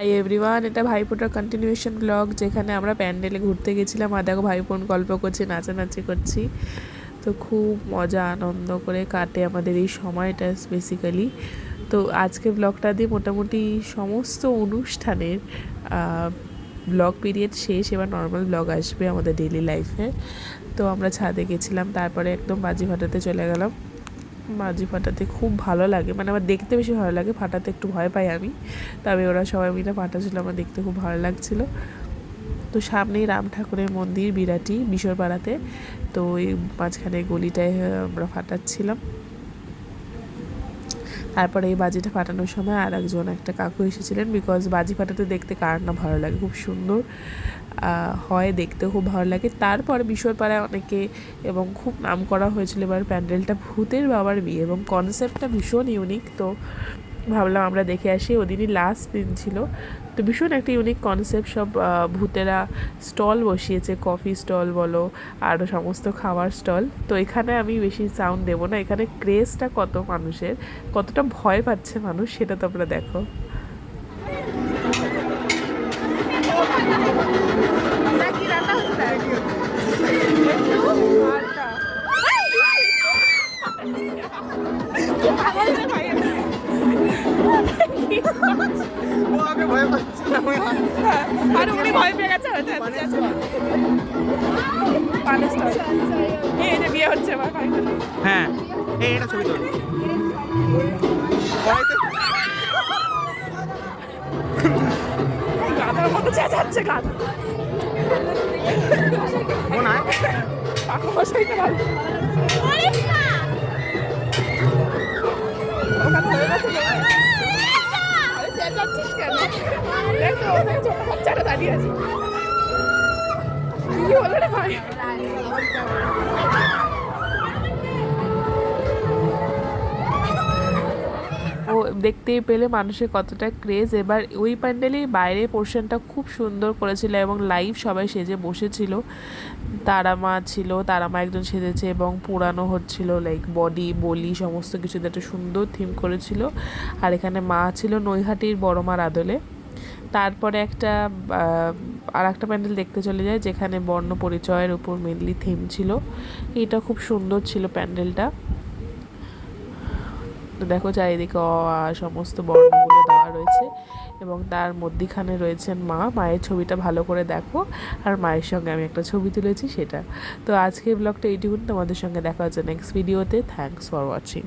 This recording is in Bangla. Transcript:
হাই এভরিওয়ান, এটা ভাইফোঁটার কন্টিনিউয়েশন ব্লগ, যেখানে আমরা প্যান্ডেলে ঘুরতে গেছিলাম। আর দেখো ভাই বোন গল্প করছি, নাচানাচি করছি। তো খুব মজা আনন্দ করে কাটে আমাদের এই সময়টা বেসিক্যালি। তো আজকে ব্লগটা দিয়ে মোটামুটি সমস্ত অনুষ্ঠানের ব্লগ পিরিয়ড শেষ। এবার নর্মাল ব্লগ আসবে আমাদের ডেইলি লাইফে। তো আমরা ছাদে গেছিলাম, তারপরে একদম বাজি ফাটাতে চলে গেলাম। বাজি ফাটাতে খুব ভালো লাগে, মানে আমার দেখতে বেশি ভালো লাগে, ফাটাতে একটু ভয় পাই আমি। তবে ওরা সবাই মিলে ফাটাচ্ছিল, আমার দেখতে খুব ভালো লাগছিলো। তো সামনেই রাম ঠাকুরের মন্দির বিরাটি বিশরপাড়াতে। তো এই মাঝখানে গলিটায় আমরা ফাটাচ্ছিলাম। তারপরে এই বাজিটা ফাটানোর সময় আর একটা কাকু এসেছিলেন, বিকজ বাজি ফাটাতে দেখতে কার না ভালো লাগে, খুব সুন্দর হয়, দেখতে খুব ভালো লাগে। তারপরে বিশরপাড়ায় অনেকে এবং খুব নাম করা হয়েছিল এবার প্যান্ডেলটা ভূতের বাবার বিয়ে, এবং কনসেপ্টটা ভীষণ ইউনিক। তো ভাবলাম আমরা দেখে আসি, ওদিনই লাস্ট দিন ছিল। তো ভীষণ একটা ইউনিক কনসেপ্ট, সব ভূতেরা স্টল বসিয়েছে, কফি স্টল বলো, আরও সমস্ত খাবার স্টল। তো এখানে আমি বেশি সাউন্ড দেবো না, এখানে ক্রেজটা কত মানুষের, কতটা ভয় পাচ্ছে মানুষ, সেটা তোমরা দেখো। আর উনি ভয় পেয়ে গেছে, এই যে বিয়ে হচ্ছে আমার। হ্যাঁ, এটা ছবি তোল। গাধার মতো চেঁচাচ্ছে গাধা। মনে হয় পাখা বসাইতে ভালো। ওখানে হয়ে গেছে, চেঁচাচ্ছিস কেন? দেখো ওদের ছোট বাচ্চারা দাঁড়িয়ে আছে। কি বলো রে ভাই? ও দেখতেই পেলে মানুষের কতটা ক্রেজ। এবার ওই প্যান্ডেলেই বাইরের পোর্শনটা খুব সুন্দর করেছিল এবং লাইভ সবাই সেজে বসেছিল। তারা মা ছিল, তারা মা একজন সেজেছে এবং পুরানো হচ্ছিল, লাইক বডি বলি সমস্ত কিছুতে একটা সুন্দর থিম করেছিল। আর এখানে মা ছিল নৈহাটির বড় মার আদলে। তারপরে আর একটা প্যান্ডেল দেখতে চলে যায়, যেখানে বর্ণ পরিচয়ের উপর মেনলি থিম ছিল। এটা খুব সুন্দর ছিল প্যান্ডেলটা। তো দেখো চারিদিকে সমস্ত বর্ণগুলো দেওয়া রয়েছে এবং তার মধ্যিখানে রয়েছেন মায়ের ছবিটা ভালো করে দেখো। আর মায়ের সঙ্গে আমি একটা ছবি তুলেছি সেটা। তো আজকের ব্লগটা এইটুকুন, তোমাদের সঙ্গে দেখা হচ্ছে নেক্সট ভিডিওতে। Thanks for watching.